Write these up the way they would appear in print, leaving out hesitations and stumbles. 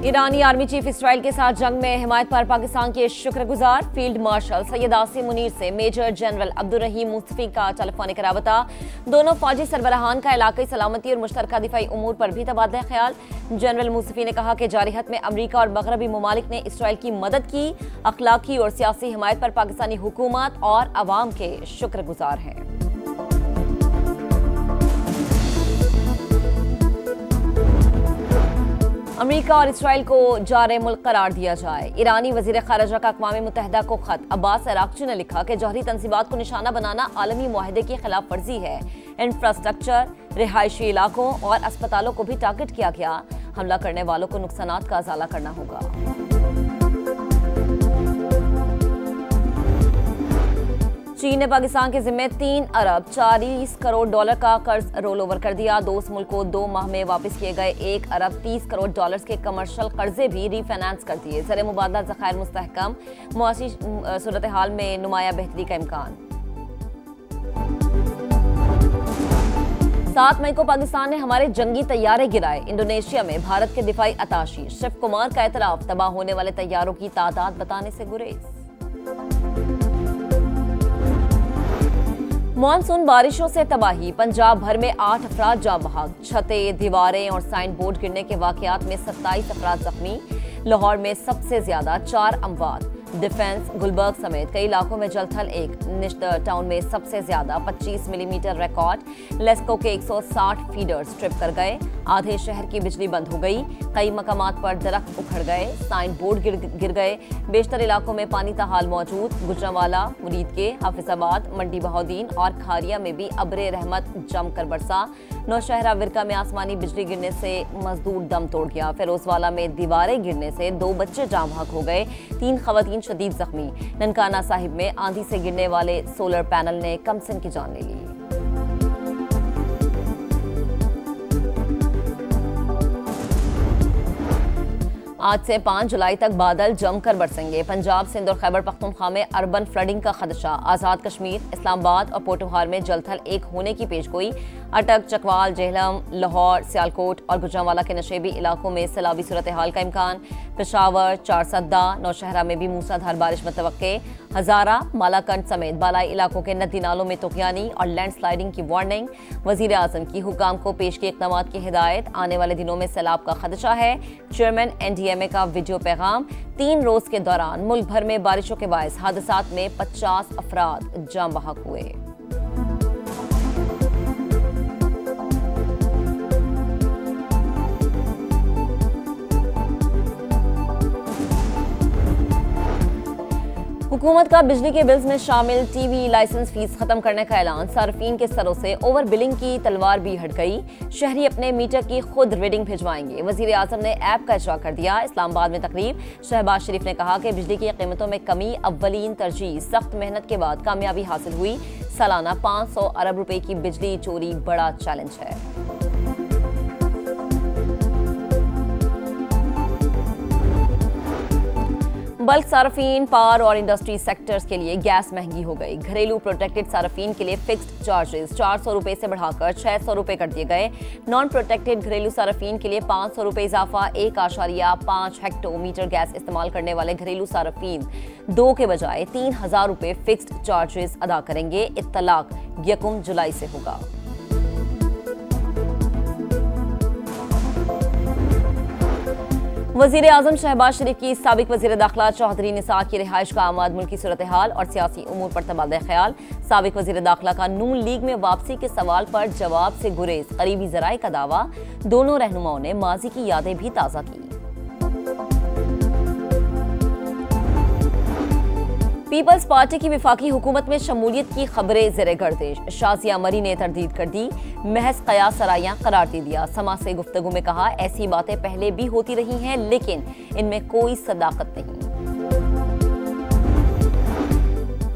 ईरानी army chief Israel के साथ जंग में हिमायत पर पाकिस्तान के शुक्रगुजार। फील्ड मार्शल सैयद आसिम मुनीर से मेजर जनरल अब्दुल रहीम मुस्तफी का टेलीफोनिक राबता। दोनों फौजी सरबराहान का इलाकाई सलामती और मुश्तरका दिफाई उमूर पर भी तबादला ख्याल। जनरल मुस्तफी ने कहा कि जारिहत में अमरीका और मगरबी ममालिक ने इसराइल की मदद की। अखलाकी और सियासी हिमायत पर पाकिस्तानी हुकूमत और अवाम के शुक्रगुजार हैं। अमेरिका और इसराइल को जारे मुल्क करार दिया जाए। ईरानी वजीर खारजा का अक़वाम मुत्तहिदा को खत। अब्बास अराक्ची ने लिखा कि जौहरी तंजीबात को निशाना बनाना आलमी मुआहदे की खिलाफ वर्जी है। इंफ्रास्ट्रक्चर, रिहायशी इलाकों और अस्पतालों को भी टारगेट किया गया। हमला करने वालों को नुकसानात का अजाला करना होगा। चीन ने पाकिस्तान के जिम्मे 3 अरब 40 करोड़ डॉलर का कर्ज रोल ओवर कर दिया। दोस्त मुल्क को 2 माह में वापस किए गए 1 अरब 30 करोड़ डॉलर्स के कमर्शियल कर्जे भी रीफाइनेंस कर दिए। ज़र मुबादला ज़खायर मुस्तहकम, मुआशी सूरत हाल में नुमाया बेहतरी का इम्कान। 7 मई को पाकिस्तान ने हमारे जंगी तैयारे गिराए। इंडोनेशिया में भारत के दिफाई अताशी। शिव कुमार का एतराफ, तबाह होने वाले तैयारों की तादाद बताने से गुरेज। मानसून बारिशों से तबाही। पंजाब भर में 8 अफराद जाँ बहक। छतें, दीवारें और साइन बोर्ड गिरने के वाकयात में 27 अफराद जख्मी। लाहौर में सबसे ज्यादा 4 अमवात। डिफेंस, गुलबर्ग समेत कई इलाकों में जलथल 1। निश्त टाउन में सबसे ज्यादा 25 मिलीमीटर रिकॉर्ड। लेस्को के 160 फीडर्स ट्रिप कर गए। आधे शहर की बिजली बंद हो गई। कई मकामात पर दरख्त उखड़ गए। साइन बोर्ड गिर गए। बेशतर इलाकों में पानी ताहाल मौजूद। गुजरांवाला, मुरीद के, हाफिजाबाद, मंडी बहाउद्दीन और खारिया में भी अब्रे रहमत जमकर बरसा। नौशहरा विरका में आसमानी बिजली गिरने से मजदूर दम तोड़ गया। फिरोजवाला में दीवारें गिरने से 2 बच्चे जाँ बहक हो गए। 3 खवातीन शदीद जख्मी। ननकाना साहिब में आंधी से गिरने वाले सोलर पैनल ने कमसिन की जान ले ली। आज से 5 जुलाई तक बादल जमकर बरसेंगे। पंजाब, सिंध और खैबर पख्तूनख्वा में अर्बन फ्लडिंग का खदशा। आज़ाद कश्मीर, इस्लामाबाद और पोटोहार में जलथल 1 होने की पेशगोई। अटक, चकवाल, जेहलम, लाहौर, सियालकोट और गुजरांवाला के नशेबी इलाकों में सैलाबी सूरत हाल का इम्कान। पेशावर, चारसद्दा, नौशहरा में भी मूसलाधार बारिश मुतवक्के। हजारा, मालाकंड समेत बालाई इलाकों के नदी नालों में तुगयानी और लैंडस्लाइडिंग की वार्निंग। वजीर आजम की हुकाम को पेश की इक़दामात की हिदायत। आने वाले दिनों में सैलाब का खदशा है। चेयरमैन NDMA का वीडियो पैगाम। 3 रोज के दौरान मुल्क भर में बारिशों के बायस हादसात में 50 अफराद जाँ बहक हुए। हुकूमत का बिजली के बिल्स में शामिल टीवी लाइसेंस फीस खत्म करने का ऐलान। सार्फिन के सरों से ओवर बिलिंग की तलवार भी हट गई। शहरी अपने मीटर की खुद रीडिंग भिजवाएंगे। वजीर आजम ने ऐप का इजरा कर दिया। इस्लामाबाद में तकरीब। शहबाज शरीफ ने कहा कि बिजली की कीमतों में कमी अव्वलीन तरजीह। सख्त मेहनत के बाद कामयाबी हासिल हुई। सालाना 500 अरब रुपए की बिजली चोरी बड़ा चैलेंज है। बल्क सार्फिन, पावर और इंडस्ट्री सेक्टर्स के लिए गैस महंगी हो गई। घरेलू प्रोटेक्टेड सार्फिन के लिए फिक्स्ड चार्जेस 400 रुपए से बढ़ाकर 600 रुपए कर दिए गए। नॉन प्रोटेक्टेड घरेलू सार्फिन के लिए 500 रुपए इजाफा। 1.5 हेक्टोमीटर गैस इस्तेमाल करने वाले घरेलू सार्फिन 2 के बजाय 3000 रुपए फिक्स्ड चार्जेस अदा करेंगे। इत्तलाक 1 जुलाई से होगा। वजीर आजम शहबाज शरीफ की साबिक वजीर दाखिला चौधरी निसार की रिहाइश का आमद। मुल्की सूरत हाल और सियासी उमूर पर तबादला ख्याल। साबिक वजीर दाखिला का नून लीग में वापसी के सवाल पर जवाब से गुरेज। करीबी जराए का दावा। दोनों रहनुमाओं ने माजी की यादें भी ताज़ा की। पीपल्स पार्टी की विफाकी हुकूमत में शमूलियत की खबरें ज़ेरे गर्दिश। शाजिया मरी ने तरदीद कर दी। महज कयास सराइयां करार दे दिया। समा से गुफ्तगू में कहा, ऐसी बातें पहले भी होती रही हैं लेकिन इनमें कोई सदाकत नहीं।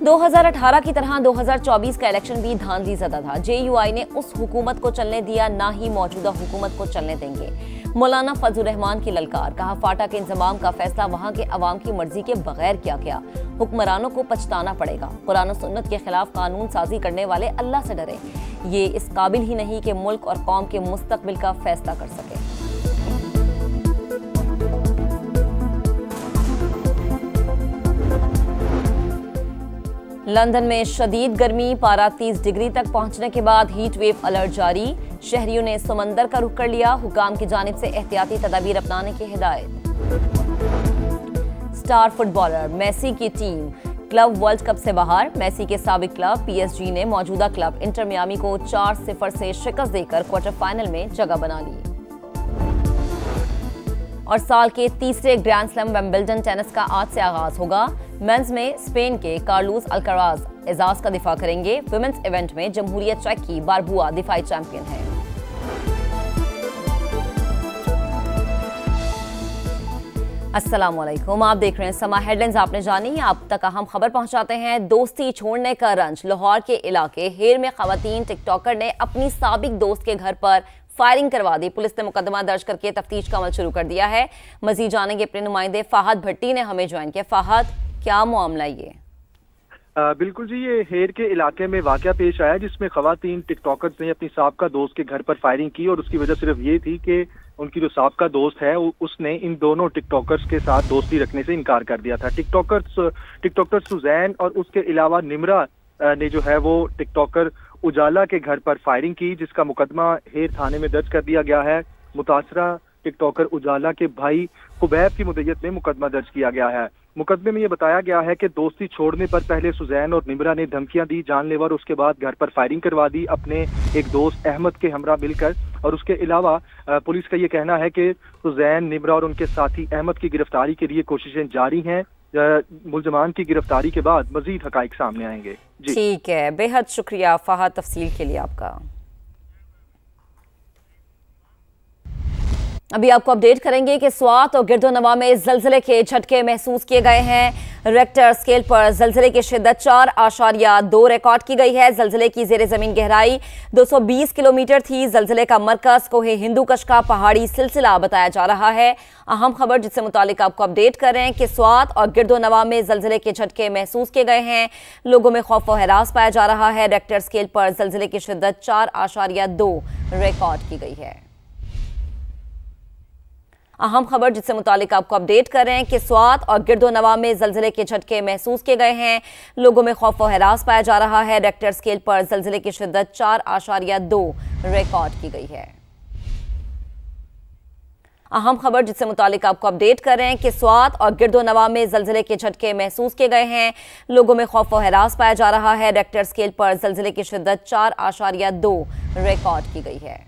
2018 की तरह 2024 का इलेक्शन भी धांधली ज़दा था। JUI ने उस हुकूमत को चलने दिया, ना ही मौजूदा हुकूमत को चलने देंगे। मौलाना फजलुर रहमान की ललकार। कहा, फाटा के इंतजाम का फैसला वहां के अवाम की मर्जी के बगैर किया गया। हुक्मरानों को पछताना पड़ेगा। कुरान और सुन्नत के खिलाफ कानून साजी करने वाले अल्लाह से डरे। ये इस काबिल ही नहीं कि मुल्क और कौम के मुस्तकबिल का फैसला कर सके। लंदन में शदीद गर्मी, पारा 30 डिग्री तक पहुंचने के बाद हीट वेव अलर्ट जारी। शहरियों ने समंदर का रुख कर लिया। हुकाम की जानिब से एहतियाती तदाबीर अपनाने की हिदायत। स्टार फुटबॉलर मेसी की टीम क्लब वर्ल्ड कप से बाहर। मेसी के साबिक क्लब पीएसजी ने मौजूदा क्लब इंटर मियामी को 4-0 से शिकस्त देकर क्वार्टर फाइनल में जगह बना ली। और साल के तीसरे ग्रैंड स्लैम विंबलडन टेनिस का आज से आगाज होगा। मेंस में स्पेन के कार्लोस अल्काराज एजाज का दिफा करेंगे। वुमेन्स इवेंट में जमहूरियत चेक की बारबुआ दिफाई चैंपियन है। अस्सलामुअलैकुम, आप देख रहे हैं समा हेडलाइंस। आपने जानी, आप तक अहम खबर पहुंचाते हैं। दोस्ती छोड़ने का रंज। लाहौर के इलाके हेर में खवातीन टिकटॉकर ने अपनी साबिक दोस्त के घर पर फायरिंग करवा दी। पुलिस ने मुकदमा दर्ज करके तफ्तीश का अमल शुरू कर दिया है। मजीद जानेंगे अपने नुमाइंदे फाहद भट्टी ने हमें ज्वाइन किया। फाहद, क्या मामला ये? बिल्कुल जी, ये हेर के इलाके में वाकया पेश आया जिसमें खवातीन टिकटॉकर्स ने अपनी साबका दोस्त के घर पर फायरिंग की और उसकी वजह सिर्फ ये थी कि उनकी जो साबका दोस्त है उसने इन दोनों टिकटॉकर्स के साथ दोस्ती रखने से इनकार कर दिया था। टिकटॉकर सुजैन और उसके अलावा निमरा ने जो है वो टिकटॉकर उजाला के घर पर फायरिंग की, जिसका मुकदमा हेर थाने में दर्ज कर दिया गया है। मुतासरा टिकटॉकर उजाला के भाई कुबैब की मुद्दत में मुकदमा दर्ज किया गया है। मुकदमे में यह बताया गया है कि दोस्ती छोड़ने पर पहले सुजैन और निमरा ने धमकियां दी जानलेवा और उसके बाद घर पर फायरिंग करवा दी अपने एक दोस्त अहमद के हमरा मिलकर। और उसके अलावा पुलिस का ये कहना है कि सुजैन, निमरा और उनके साथी अहमद की गिरफ्तारी के लिए कोशिशें जारी हैं। मुलजमान की गिरफ्तारी के बाद मजीद हकाइक सामने आएंगे। जी ठीक है, बेहद शुक्रिया फाहद तफसील के लिए आपका। अभी आपको अपडेट करेंगे कि स्वात और गिरदोनवा में जलजले के झटके महसूस किए गए हैं। रेक्टर स्केल पर जलजले की शिद्दत 4.2 रिकॉर्ड की गई है। जलजले की जेर जमीन गहराई 220 किलोमीटर थी। जलजले का मरकज कोहे हिंदूकश का पहाड़ी सिलसिला बताया जा रहा है। अहम खबर जिससे मुतालिक आपको अपडेट कर रहे हैं कि स्वात और गिरदोनवा में जलजले के झटके महसूस किए गए हैं। लोगों में खौफ व हरास पाया जा रहा है। रेक्टर स्केल पर जलजले की शिद्दत 4.2 रिकॉर्ड की गई है। अहम खबर जिससे मुतालिक आपको अपडेट कर रहे हैं कि स्वात और गिरदोनवा में जलजले के झटके महसूस किए गए हैं। लोगों में खौफ व हरास पाया जा रहा है। रेक्टर स्केल पर जलजले की शिद्दत 4.2 रिकॉर्ड की गई है। अहम खबर जिससे मुतालिक आपको अपडेट कर रहे हैं कि स्वात और गिरदोनवा में जलजले के झटके महसूस किए गए हैं। लोगों में खौफ व हरास पाया जा रहा है। रेक्टर स्केल पर जलजले की शिद्दत 4.2 रिकॉर्ड की गई है।